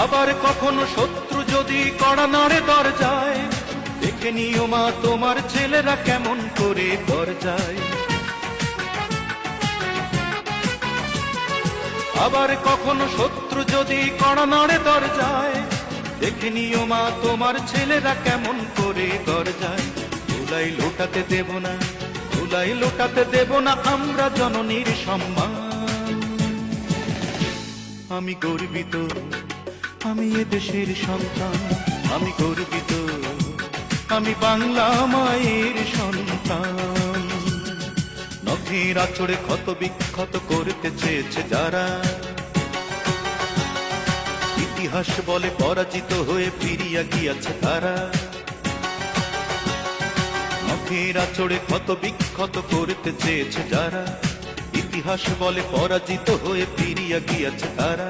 আবার কখনো শত্রু যদি কড়া নাড়ে দরজায়, দেখে নিও মা তোমার ছেলেরা কেমন করে দরজায়। আবার কখনো শত্রু যদি কড়া নাড়ে দরজায়, দেখে নিও মা তোমার ছেলেরা কেমন করে দরজায়। ধুলাই লোটাতে দেব না, ধুলাই লোটাতে দেব না আমরা জননীর সম্মান। আমি গর্বিত, আমি এ দেশের সন্তান, আমি গর্বিত, আমি বাংলা মায়ের সন্তান। নখের আঁচড়ে ক্ষত বিক্ষত করতে চেয়েছে যারা, ইতিহাস বলে পরাজিত হয়ে ফিরিয়া গিয়াছে তারা। নখের আঁচড়ে ক্ষত বিক্ষত করতে চেয়েছে যারা, ইতিহাস বলে পরাজিত হয়ে ফিরিয়া গিয়াছে তারা।